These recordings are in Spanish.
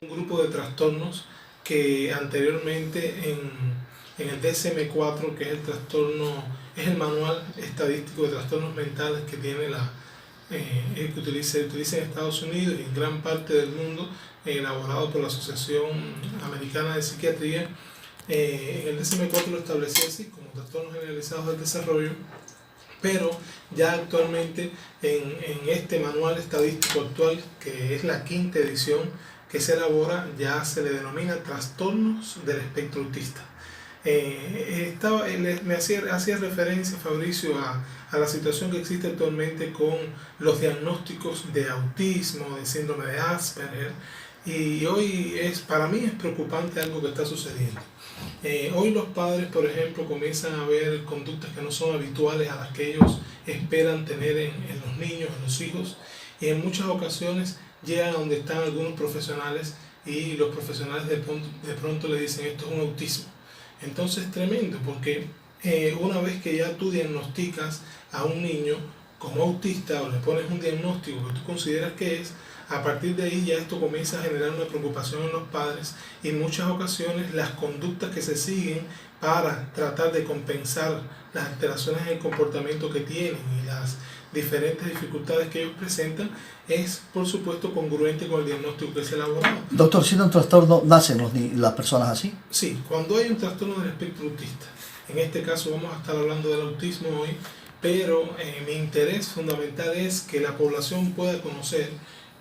Un grupo de trastornos que anteriormente en el DSM-4, que es el trastorno, es el manual estadístico de trastornos mentales que tiene se utiliza en Estados Unidos y en gran parte del mundo, elaborado por la Asociación Americana de Psiquiatría. En el DSM-4 lo establecía así, como trastornos generalizados del desarrollo, pero ya actualmente en este manual estadístico actual, que es la 5ª edición que se elabora, ya se le denomina trastornos del espectro autista. Me hacía referencia, Fabricio, a la situación que existe actualmente con los diagnósticos de autismo, de síndrome de Asperger, y hoy para mí es preocupante algo que está sucediendo. Hoy los padres, por ejemplo, comienzan a ver conductas que no son habituales a las que ellos esperan tener en los niños, en los hijos, y en muchas ocasiones llegan a donde están algunos profesionales y los profesionales de pronto le dicen esto es un autismo. Entonces es tremendo porque una vez que ya tú diagnosticas a un niño como autista o le pones un diagnóstico que tú consideras que es, a partir de ahí ya esto comienza a generar una preocupación en los padres y en muchas ocasiones las conductas que se siguen para tratar de compensar las alteraciones en el comportamiento que tienen y las diferentes dificultades que ellos presentan es por supuesto congruente con el diagnóstico que se ha elaborado. Doctor, ¿siendo un trastorno nacen las personas así? Sí, cuando hay un trastorno del espectro autista, en este caso vamos a estar hablando del autismo hoy, pero mi interés fundamental es que la población pueda conocer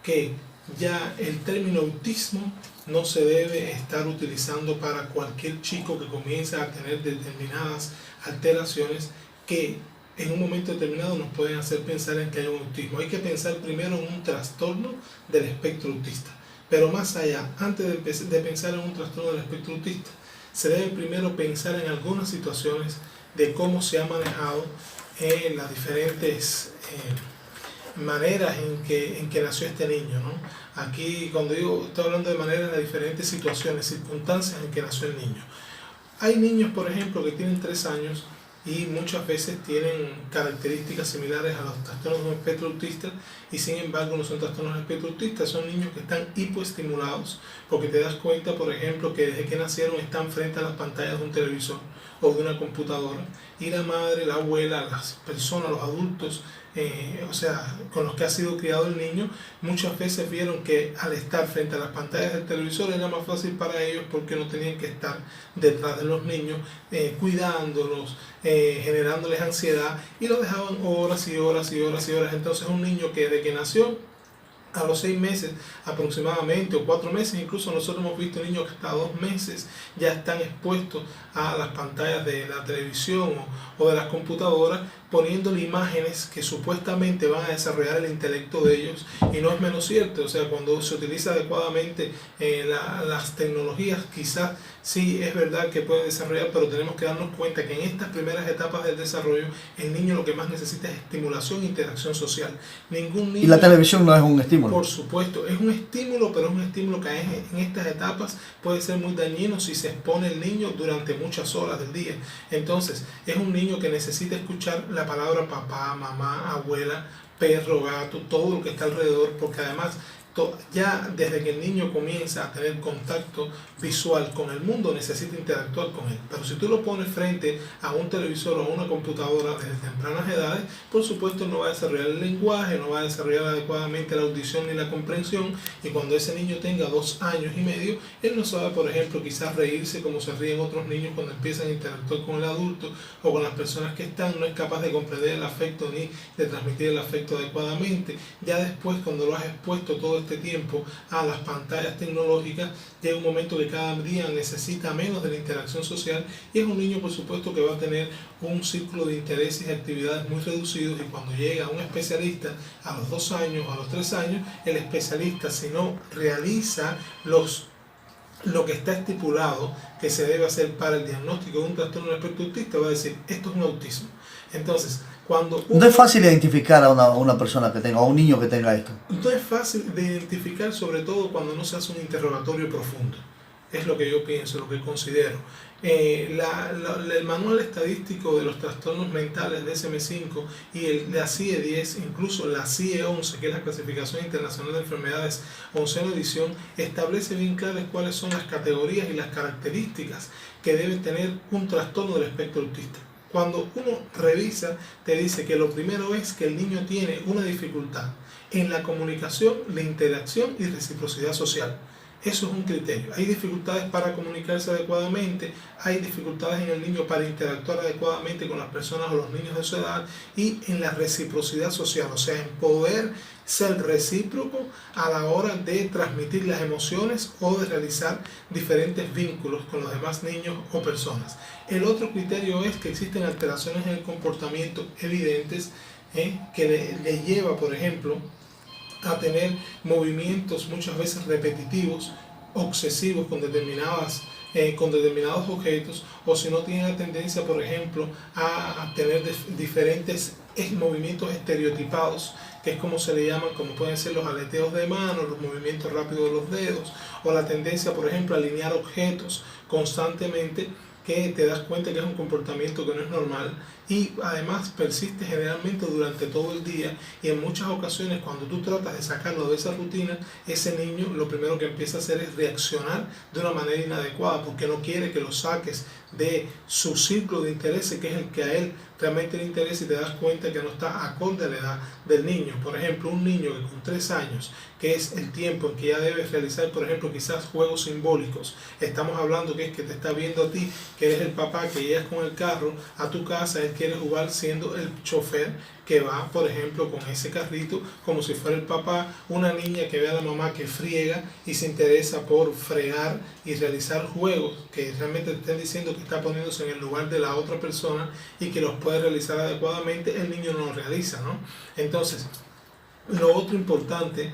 que ya el término autismo no se debe estar utilizando para cualquier chico que comience a tener determinadas alteraciones que en un momento determinado nos pueden hacer pensar en que hay un autismo. Hay que pensar primero en un trastorno del espectro autista. Pero más allá, antes de pensar en un trastorno del espectro autista, se debe primero pensar en algunas situaciones de cómo se ha manejado las diferentes maneras en que nació este niño, ¿no? Aquí, cuando yo estoy hablando de maneras, de diferentes situaciones, circunstancias en que nació el niño. Hay niños, por ejemplo, que tienen 3 años y muchas veces tienen características similares a los trastornos del espectro autista y sin embargo no son trastornos del espectro autista, son niños que están hipoestimulados porque te das cuenta, por ejemplo, que desde que nacieron están frente a las pantallas de un televisor o de una computadora y la madre, la abuela, las personas, los adultos, o sea, con los que ha sido criado el niño, muchas veces vieron que al estar frente a las pantallas del televisor era más fácil para ellos porque no tenían que estar detrás de los niños, cuidándolos, generándoles ansiedad y lo dejaban horas y horas y horas y horas. Entonces un niño que desde que nació a los 6 meses aproximadamente o 4 meses, incluso nosotros hemos visto niños que hasta 2 meses ya están expuestos a las pantallas de la televisión o de las computadoras, poniéndole imágenes que supuestamente van a desarrollar el intelecto de ellos, y no es menos cierto. O sea, cuando se utiliza adecuadamente las tecnologías, quizás sí es verdad que pueden desarrollar, pero tenemos que darnos cuenta que en estas primeras etapas del desarrollo el niño lo que más necesita es estimulación e interacción social. Ningún niño, ¿Y la televisión no es un estímulo? Por supuesto, es un estímulo, pero es un estímulo que en estas etapas puede ser muy dañino si se expone el niño durante muchas horas del día. Entonces, es un niño que necesita escuchar la palabra papá, mamá, abuela, perro, gato, todo lo que está alrededor, porque además ya desde que el niño comienza a tener contacto visual con el mundo necesita interactuar con él. Pero si tú lo pones frente a un televisor o a una computadora desde tempranas edades, por supuesto no va a desarrollar el lenguaje, no va a desarrollar adecuadamente la audición ni la comprensión, y cuando ese niño tenga 2 años y medio, él no sabe, por ejemplo, quizás reírse como se ríen otros niños cuando empiezan a interactuar con el adulto o con las personas que están, no es capaz de comprender el afecto ni de transmitir el afecto adecuadamente. Ya después, cuando lo has expuesto todo este tiempo a las pantallas tecnológicas, llega un momento que cada día necesita menos de la interacción social, y es un niño, por supuesto, que va a tener un círculo de intereses y actividades muy reducidos, y cuando llega un especialista a los 2 años, a los 3 años, el especialista, si no realiza lo que está estipulado que se debe hacer para el diagnóstico de un trastorno del espectro autista, va a decir, esto es un autismo. Entonces, no es fácil identificar a una persona que tenga, a un niño que tenga esto. No es fácil de identificar, sobre todo cuando no se hace un interrogatorio profundo. Es lo que yo pienso, lo que considero. El manual estadístico de los trastornos mentales de DSM-5 y la CIE-10, incluso la CIE-11, que es la Clasificación Internacional de Enfermedades, 11ª edición, establece bien claras cuáles son las categorías y las características que debe tener un trastorno del espectro autista. Cuando uno revisa, te dice que lo primero es que el niño tiene una dificultad en la comunicación, la interacción y reciprocidad social. Eso es un criterio. Hay dificultades para comunicarse adecuadamente, hay dificultades en el niño para interactuar adecuadamente con las personas o los niños de su edad, y en la reciprocidad social, o sea, en poder ser recíproco a la hora de transmitir las emociones o de realizar diferentes vínculos con los demás niños o personas. El otro criterio es que existen alteraciones en el comportamiento evidentes, que le lleva, por ejemplo, a tener movimientos muchas veces repetitivos, obsesivos con determinados objetos, o si no tiene la tendencia, por ejemplo, a tener diferentes movimientos estereotipados, que es como se le llaman, como pueden ser los aleteos de mano, los movimientos rápidos de los dedos, o la tendencia, por ejemplo, a alinear objetos constantemente, que te das cuenta que es un comportamiento que no es normal, y además persiste generalmente durante todo el día, y en muchas ocasiones cuando tú tratas de sacarlo de esa rutina, ese niño lo primero que empieza a hacer es reaccionar de una manera inadecuada, porque no quiere que lo saques de su círculo de intereses, que es el que a él realmente le interesa, y te das cuenta que no está acorde a la edad del niño. Por ejemplo, un niño que con 3 años, que es el tiempo en que ya debes realizar, por ejemplo, quizás juegos simbólicos, estamos hablando que es que te está viendo a ti, que eres el papá, que llegas con el carro a tu casa, él quiere jugar siendo el chofer que va, por ejemplo, con ese carrito, como si fuera el papá. Una niña que ve a la mamá que friega y se interesa por fregar y realizar juegos que realmente te estén diciendo que está poniéndose en el lugar de la otra persona y que los puede realizar adecuadamente, el niño no lo realiza, ¿no? Entonces, lo otro importante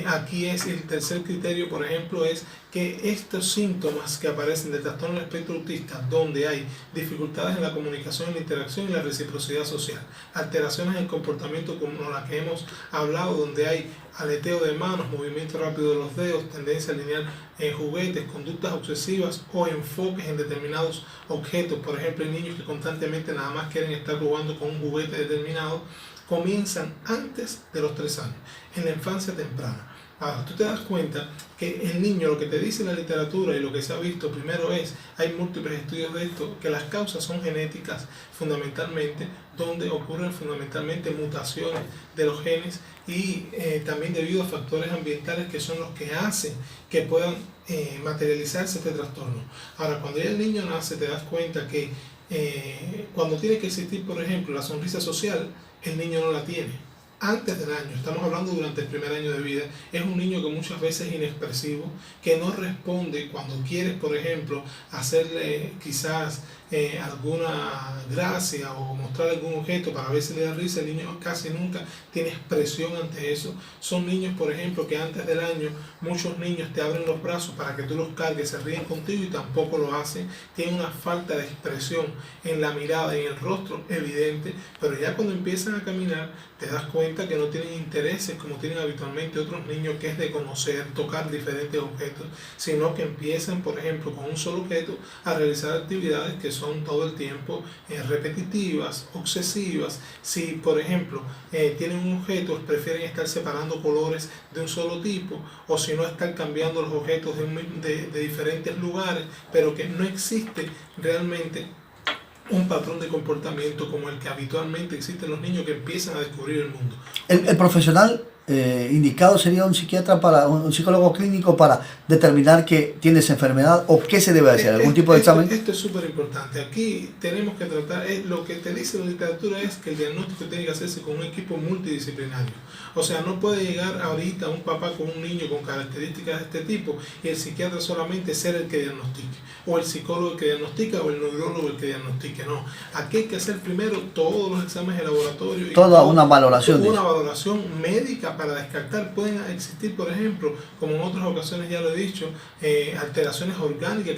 aquí es el tercer criterio, por ejemplo, es que estos síntomas que aparecen del trastorno del espectro autista, donde hay dificultades en la comunicación, en la interacción y la reciprocidad social, alteraciones en el comportamiento como la que hemos hablado, donde hay aleteo de manos, movimiento rápido de los dedos, tendencia a alinear juguetes, conductas obsesivas o enfoques en determinados objetos. Por ejemplo, hay niños que constantemente nada más quieren estar jugando con un juguete determinado, comienzan antes de los 3 años, en la infancia temprana. Ahora, tú te das cuenta que el niño, lo que te dice la literatura y lo que se ha visto primero es, hay múltiples estudios de esto, que las causas son genéticas fundamentalmente, donde ocurren fundamentalmente mutaciones de los genes, y también debido a factores ambientales que son los que hacen que puedan materializarse este trastorno. Ahora, cuando ya el niño nace, te das cuenta que cuando tiene que existir, por ejemplo, la sonrisa social, el niño no la tiene. Antes del año, estamos hablando durante el primer año de vida, es un niño que muchas veces es inexpresivo, que no responde cuando quieres, por ejemplo, hacerle quizás alguna gracia o mostrar algún objeto para ver si le da risa. El niño casi nunca tiene expresión ante eso. Son niños, por ejemplo, que antes del año muchos niños te abren los brazos para que tú los cargues, se ríen contigo y tampoco lo hacen. Tienen una falta de expresión en la mirada y en el rostro evidente, pero ya cuando empiezan a caminar te das cuenta que no tienen intereses como tienen habitualmente otros niños, que es de conocer, tocar diferentes objetos, sino que empiezan, por ejemplo, con un solo objeto a realizar actividades que son todo el tiempo repetitivas, obsesivas. Si, por ejemplo, tienen un objeto, prefieren estar separando colores de un solo tipo, o si no, estar cambiando los objetos de diferentes lugares, pero que no existe realmente un patrón de comportamiento como el que habitualmente existe en los niños que empiezan a descubrir el mundo. El profesional indicado sería un psiquiatra, un psicólogo clínico, para determinar que tienes enfermedad, o qué se debe hacer, algún tipo de examen. Esto es súper importante. Aquí tenemos que tratar, lo que te dice la literatura es que el diagnóstico tiene que hacerse con un equipo multidisciplinario. O sea, no puede llegar ahorita un papá con un niño con características de este tipo y el psiquiatra solamente ser el que diagnostique, o el psicólogo el que diagnostica, o el neurólogo el que diagnostique. No, aquí hay que hacer primero todos los exámenes de laboratorio, toda una valoración. Una valoración médica para descartar. Pueden existir, por ejemplo, como en otras ocasiones ya lo he dicho, alteraciones orgánicas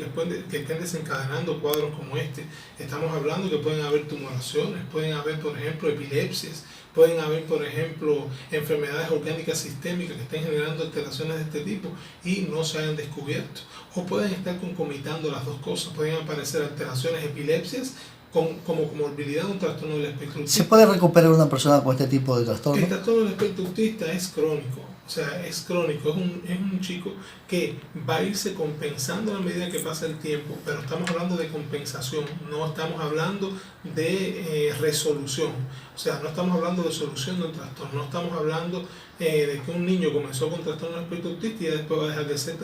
que estén desencadenando cuadros como este. Estamos hablando que pueden haber tumoraciones, pueden haber, por ejemplo, epilepsias, pueden haber, por ejemplo, enfermedades orgánicas sistémicas que estén generando alteraciones de este tipo y no se hayan descubierto. O pueden estar concomitando las dos cosas, pueden aparecer alteraciones, epilepsias, como comorbilidad de un trastorno del espectro autista. ¿Se puede recuperar una persona con este tipo de trastorno? El trastorno del espectro autista es crónico, o sea, es crónico, es un chico que va a irse compensando a la medida que pasa el tiempo, pero estamos hablando de compensación, no estamos hablando de resolución, o sea, no estamos hablando de solución de un trastorno, no estamos hablando de que un niño comenzó con trastorno del espectro autista y después va a dejar de ser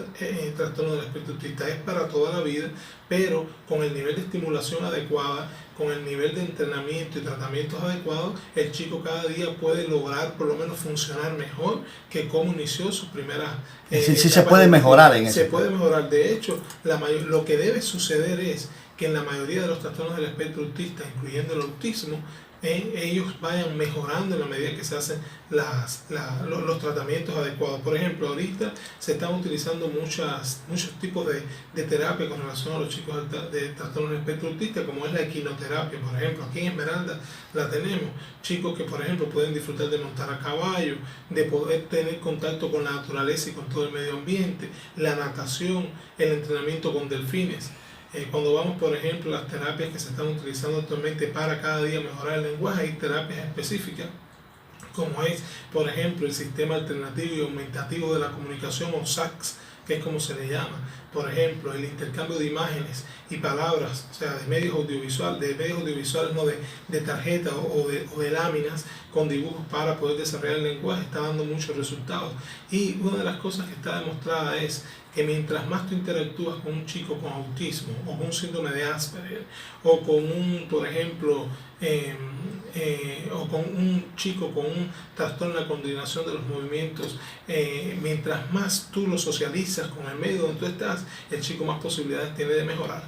trastorno del espectro autista, es para toda la vida, pero con el nivel de estimulación adecuada, con el nivel de entrenamiento y tratamientos adecuados, el chico cada día puede lograr por lo menos funcionar mejor que como inició sus primeras sí, se puede mejorar en eso. Se puede mejorar. De hecho, lo que debe suceder es que en la mayoría de los trastornos del espectro autista, incluyendo el autismo, ellos vayan mejorando en la medida que se hacen los tratamientos adecuados. Por ejemplo, ahorita se están utilizando muchos tipos de terapia con relación a los chicos de trastornos del espectro autista, como es la equinoterapia. Por ejemplo, aquí en Esmeralda la tenemos. Chicos que, por ejemplo, pueden disfrutar de montar a caballo, de poder tener contacto con la naturaleza y con todo el medio ambiente, la natación, el entrenamiento con delfines. Cuando vamos, por ejemplo, a las terapias que se están utilizando actualmente para cada día mejorar el lenguaje, hay terapias específicas, como es, por ejemplo, el sistema alternativo y aumentativo de la comunicación, o SACS, que es como se le llama. Por ejemplo, el intercambio de imágenes y palabras, o sea, de medios audiovisuales, no de tarjetas o de láminas con dibujos para poder desarrollar el lenguaje, está dando muchos resultados. Y una de las cosas que está demostrada es que mientras más tú interactúas con un chico con autismo o con un síndrome de Asperger o con un, por ejemplo, o con un chico con un trastorno de la coordinación de los movimientos, mientras más tú lo socializas con el medio donde tú estás, el chico más posibilidades tiene de mejorar.